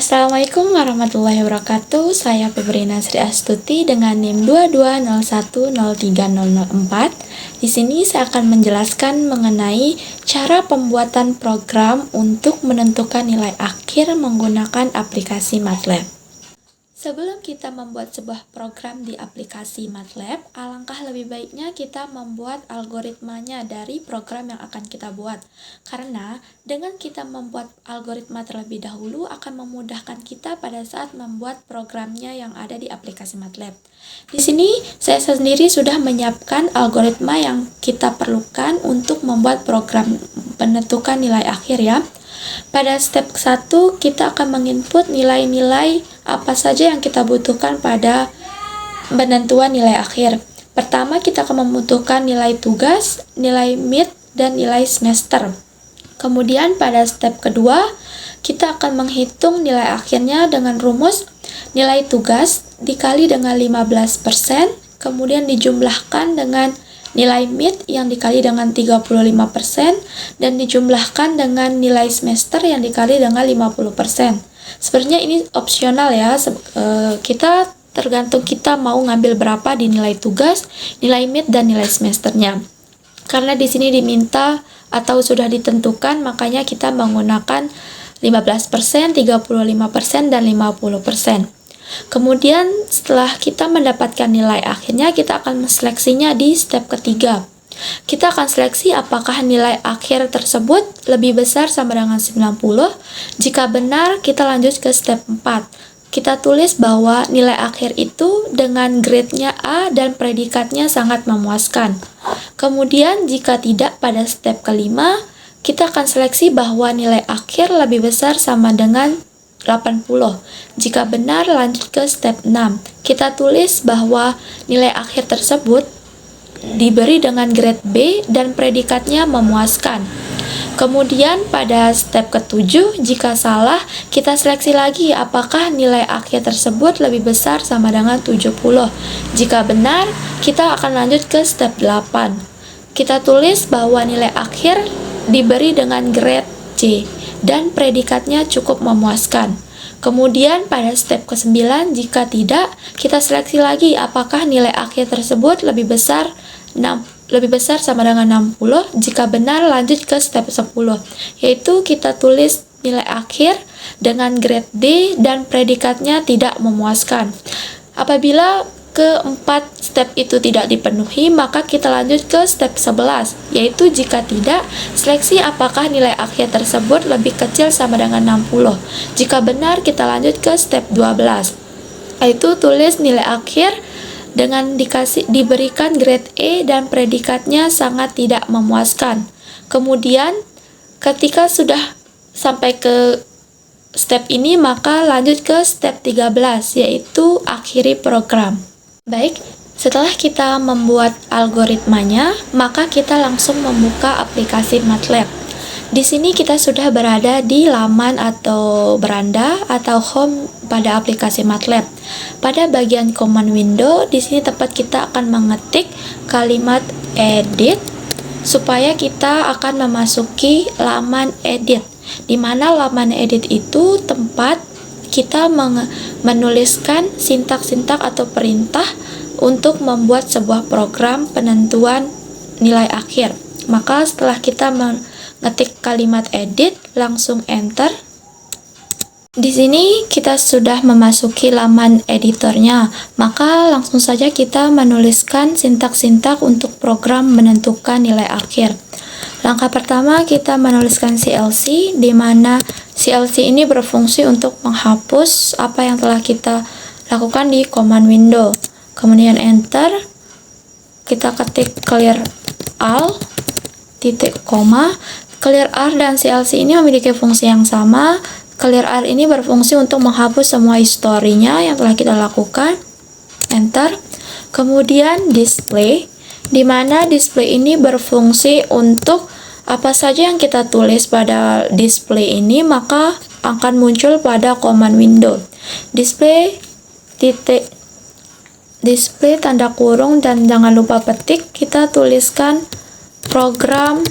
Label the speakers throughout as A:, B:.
A: Assalamualaikum warahmatullahi wabarakatuh. Saya Febrina Sri Astuti dengan NIM 2201030004. Di sini saya akan menjelaskan mengenai cara pembuatan program untuk menentukan nilai akhir menggunakan aplikasi MATLAB. Sebelum kita membuat sebuah program di aplikasi MATLAB, alangkah lebih baiknya kita membuat algoritmanya dari program yang akan kita buat. Karena dengan kita membuat algoritma terlebih dahulu akan memudahkan kita pada saat membuat programnya yang ada di aplikasi MATLAB. Di sini saya sendiri sudah menyiapkan algoritma yang kita perlukan untuk membuat program penentukan nilai akhir ya. Pada step 1 kita akan menginput nilai-nilai apa saja yang kita butuhkan pada penentuan nilai akhir. Pertama kita akan membutuhkan nilai tugas, nilai mid, dan nilai semester. Kemudian pada step kedua kita akan menghitung nilai akhirnya dengan rumus nilai tugas dikali dengan 15%, kemudian dijumlahkan dengan nilai mid yang dikali dengan 35% dan dijumlahkan dengan nilai semester yang dikali dengan 50%. Sebenarnya ini opsional ya, kita tergantung kita mau ngambil berapa di nilai tugas, nilai mid, dan nilai semesternya. Karena di sini diminta atau sudah ditentukan, makanya kita menggunakan 15%, 35%, dan 50%. Kemudian setelah kita mendapatkan nilai akhirnya, kita akan menseleksinya di step ketiga. Kita akan seleksi apakah nilai akhir tersebut lebih besar sama dengan 90. Jika benar, kita lanjut ke step 4. Kita tulis bahwa nilai akhir itu dengan grade-nya A dan predikatnya sangat memuaskan. Kemudian jika tidak, pada step kelima, kita akan seleksi bahwa nilai akhir lebih besar sama dengan 80. Jika benar, lanjut ke step 6. Kita tulis bahwa nilai akhir tersebut diberi dengan grade B dan predikatnya memuaskan. Kemudian pada step ke-7, jika salah, kita seleksi lagi apakah nilai akhir tersebut lebih besar sama dengan 70. Jika benar, kita akan lanjut ke step 8. Kita tulis bahwa nilai akhir diberi dengan grade C dan predikatnya cukup memuaskan. Kemudian pada step ke-9, jika tidak, kita seleksi lagi apakah nilai akhir tersebut lebih besar sama dengan 60. Jika benar, lanjut ke step 10, yaitu kita tulis nilai akhir dengan grade D dan predikatnya tidak memuaskan. Apabila keempat step itu tidak dipenuhi, maka kita lanjut ke step 11, yaitu jika tidak, seleksi apakah nilai akhir tersebut lebih kecil sama dengan 60. Jika benar, kita lanjut ke step 12, yaitu tulis nilai akhir dengan diberikan grade E dan predikatnya sangat tidak memuaskan. Kemudian ketika sudah sampai ke step ini, maka lanjut ke step 13, yaitu akhiri program. Baik, setelah kita membuat algoritmanya, maka kita langsung membuka aplikasi MATLAB. Di sini kita sudah berada di laman atau beranda atau home pada aplikasi MATLAB. Pada bagian command window, di sini tempat kita akan mengetik kalimat edit supaya kita akan memasuki laman edit. Di mana laman edit itu tempat kita menuliskan sintak-sintak atau perintah untuk membuat sebuah program penentuan nilai akhir. Maka setelah kita mengetik kalimat edit, langsung enter. Di sini kita sudah memasuki laman editornya, maka langsung saja kita menuliskan sintak-sintak untuk program menentukan nilai akhir. Langkah pertama kita menuliskan CLC, di mana CLC ini berfungsi untuk menghapus apa yang telah kita lakukan di command window. Kemudian enter, kita ketik clear all, titik koma. Clear R dan CLC ini memiliki fungsi yang sama. Clear R ini berfungsi untuk menghapus semua historinya yang telah kita lakukan. Enter. Kemudian display, di mana display ini berfungsi untuk apa saja yang kita tulis pada display ini maka akan muncul pada command window. Display tanda kurung dan jangan lupa petik, kita tuliskan program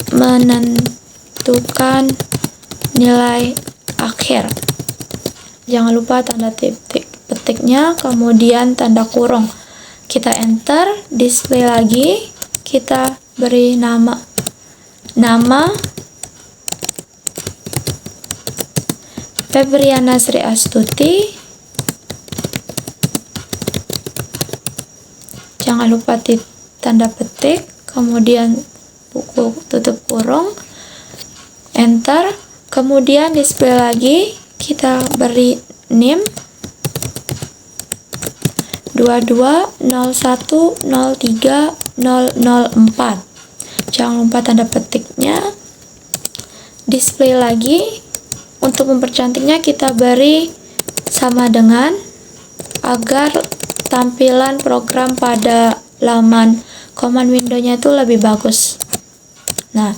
A: menentukan nilai akhir. Jangan lupa tanda titik petiknya, kemudian tanda kurung. Kita enter, display lagi, kita beri nama Febriana Sri Astuti. Jangan lupa tanda petik, kemudian buku tutup kurung, enter, kemudian display lagi, kita beri NIM 2201030004. Jangan lupa tanda petiknya, display lagi. Untuk mempercantiknya kita beri sama dengan, agar tampilan program pada laman command window-nya itu lebih bagus. Nah,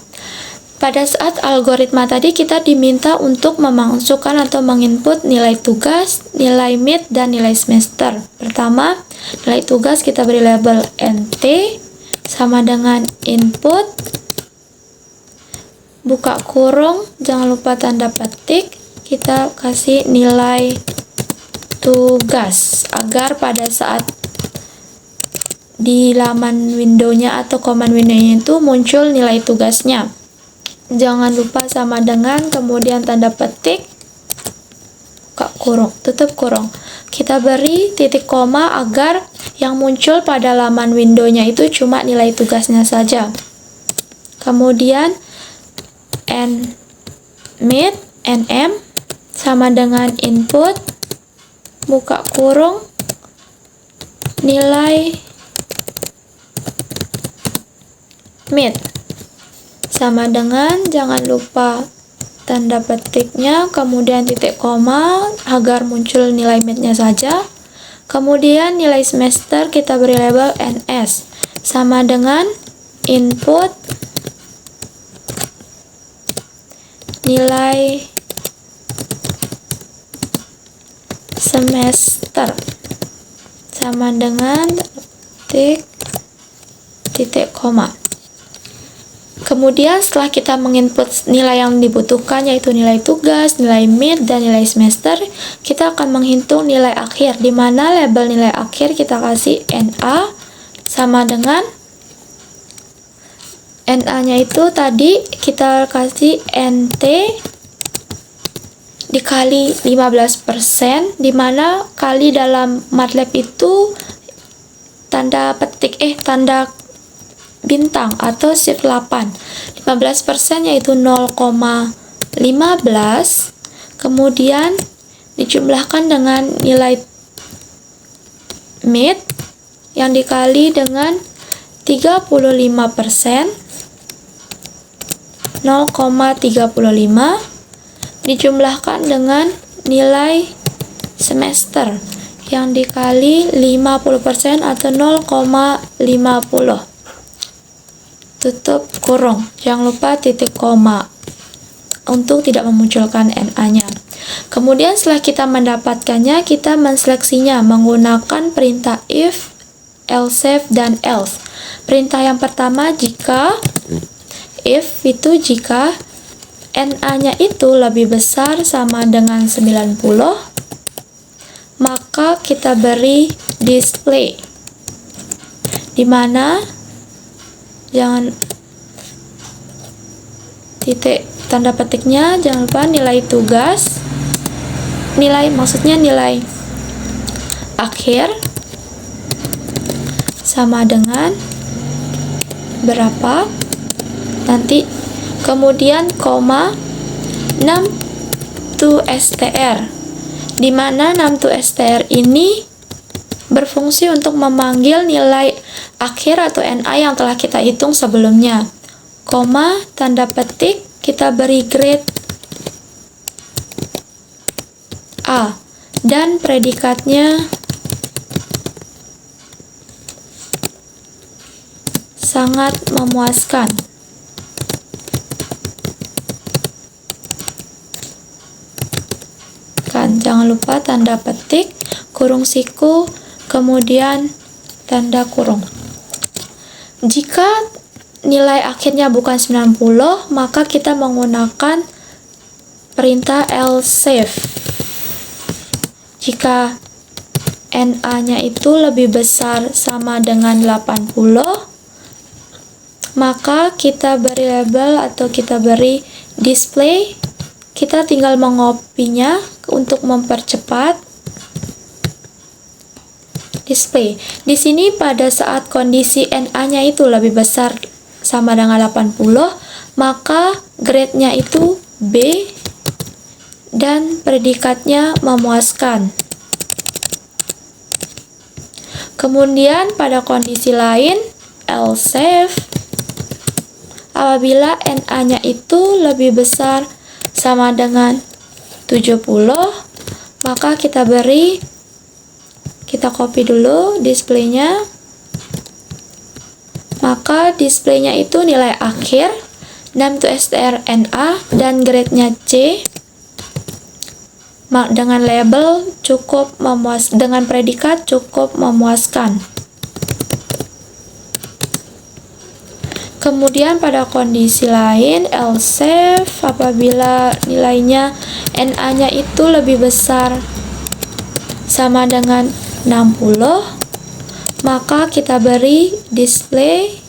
A: pada saat algoritma tadi kita diminta untuk memasukkan atau menginput nilai tugas, nilai mid, dan nilai semester. Pertama, nilai tugas kita beri label NT sama dengan input, buka kurung, jangan lupa tanda petik, kita kasih nilai tugas agar pada saat di laman window-nya atau command window-nya itu muncul nilai tugasnya. Jangan lupa sama dengan, kemudian tanda petik, buka kurung, tutup kurung. Kita beri titik koma agar yang muncul pada laman window-nya itu cuma nilai tugasnya saja. Kemudian nmid nm sama dengan input, buka kurung, nilai mid sama dengan, jangan lupa tanda petiknya, kemudian titik koma agar muncul nilai mid-nya saja. Kemudian nilai semester kita beri label ns sama dengan input, nilai semester sama dengan titik koma. Kemudian setelah kita menginput nilai yang dibutuhkan, yaitu nilai tugas, nilai mid, dan nilai semester, kita akan menghitung nilai akhir, di mana label nilai akhir kita kasih NA sama dengan NA-nya itu tadi kita kasih NT dikali 15%, di mana kali dalam MATLAB itu tanda petik tanda bintang atau shift 8. 15% yaitu 0,15, kemudian dijumlahkan dengan nilai mid yang dikali dengan 35%, 0,35 dijumlahkan dengan nilai semester yang dikali 50% atau 0,50. Tutup kurung, jangan lupa titik koma untuk tidak memunculkan NA-nya. Kemudian setelah kita mendapatkannya, kita menseleksinya menggunakan perintah if, else, dan else. Perintah yang pertama, jika if itu jika NA-nya itu lebih besar sama dengan 90, maka kita beri display, di mana jangan titik tanda petiknya, jangan lupa nilai tugas, nilai akhir sama dengan berapa nanti, kemudian koma 6 to str, di mana 6 to str ini berfungsi untuk memanggil nilai akhir atau NA yang telah kita hitung sebelumnya. Koma, tanda petik, kita beri grade A, dan predikatnya sangat memuaskan. Jangan lupa tanda petik, kurung siku, kemudian tanda kurung. Jika nilai akhirnya bukan 90, maka kita menggunakan perintah else. Jika NA-nya itu lebih besar sama dengan 80, maka kita beri label atau kita beri display. Kita tinggal mengopinya untuk mempercepat display. Di sini pada saat kondisi NA-nya itu lebih besar sama dengan 80, maka grade-nya itu B dan predikatnya memuaskan. Kemudian pada kondisi lain, else apabila NA-nya itu lebih besar sama dengan 70, maka kita copy dulu displaynya. Maka displaynya itu nilai akhir name to strNA dan grade-nya C dengan label dengan predikat cukup memuaskan. Kemudian pada kondisi lain, else apabila nilainya NA-nya itu lebih besar sama dengan 60, maka kita beri display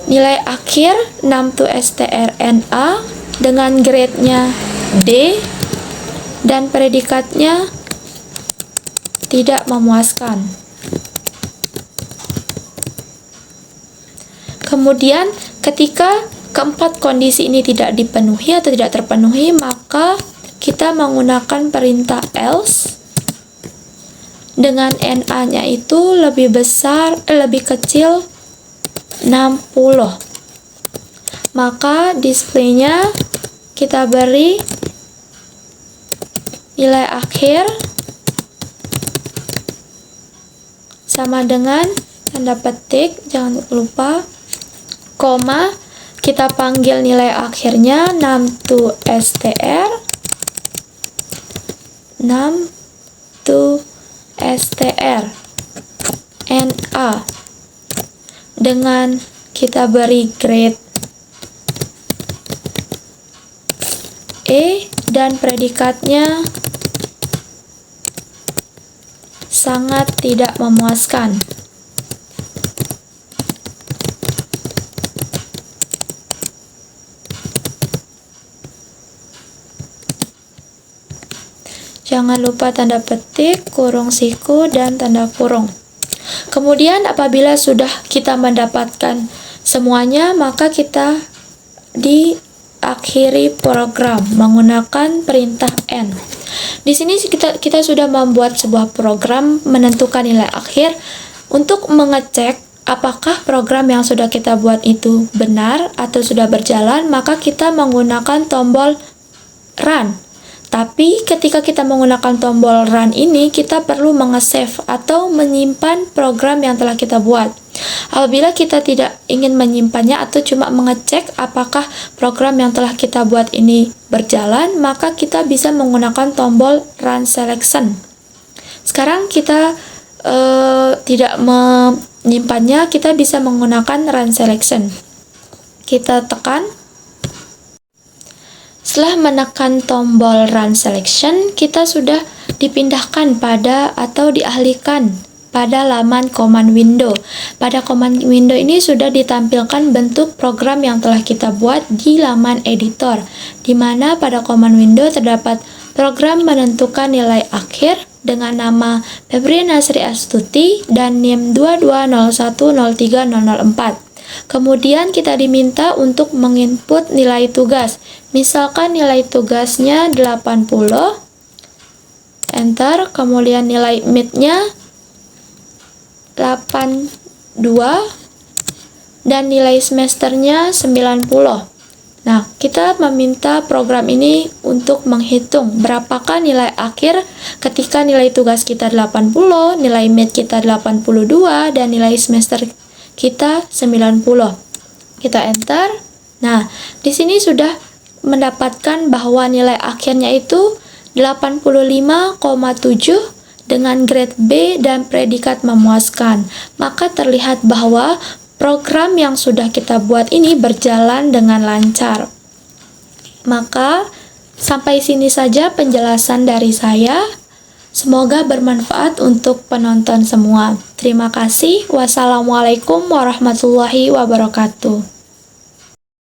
A: nilai akhir name to strNA dengan grade-nya D dan predikatnya tidak memuaskan. Kemudian ketika keempat kondisi ini tidak dipenuhi atau tidak terpenuhi, maka kita menggunakan perintah else dengan NA-nya itu lebih kecil 60. Maka displaynya kita beri nilai akhir sama dengan tanda petik, jangan lupa, koma, kita panggil nilai akhirnya name to str NA dengan kita beri grade E dan predikatnya sangat tidak memuaskan. Jangan lupa tanda petik, kurung siku, dan tanda kurung. Kemudian apabila sudah kita mendapatkan semuanya, maka kita diakhiri program menggunakan perintah N. Di sini kita sudah membuat sebuah program menentukan nilai akhir. Untuk mengecek apakah program yang sudah kita buat itu benar atau sudah berjalan, maka kita menggunakan tombol run. Tapi ketika kita menggunakan tombol run ini, kita perlu menge-save atau menyimpan program yang telah kita buat. Apabila kita tidak ingin menyimpannya atau cuma mengecek apakah program yang telah kita buat ini berjalan, maka kita bisa menggunakan tombol run selection. Sekarang kita tidak menyimpannya, kita bisa menggunakan run selection. Kita tekan. Setelah menekan tombol run selection, kita sudah dipindahkan atau dialihkan pada laman command window. Pada command window ini sudah ditampilkan bentuk program yang telah kita buat di laman editor, di mana pada command window terdapat program menentukan nilai akhir dengan nama Febri Nasri Astuti dan NIM 2201030004. Kemudian kita diminta untuk menginput nilai tugas. Misalkan nilai tugasnya 80, enter, kemudian nilai mid-nya 82 dan nilai semesternya 90. Nah, kita meminta program ini untuk menghitung berapakah nilai akhir ketika nilai tugas kita 80, nilai mid kita 82 dan nilai semester kita 90. Kita enter. Nah, di sini sudah mendapatkan bahwa nilai akhirnya itu 85,7 dengan grade B dan predikat memuaskan. Maka terlihat bahwa program yang sudah kita buat ini berjalan dengan lancar. Maka, sampai sini saja penjelasan dari saya. Semoga bermanfaat untuk penonton semua. Terima kasih. Wassalamualaikum warahmatullahi wabarakatuh.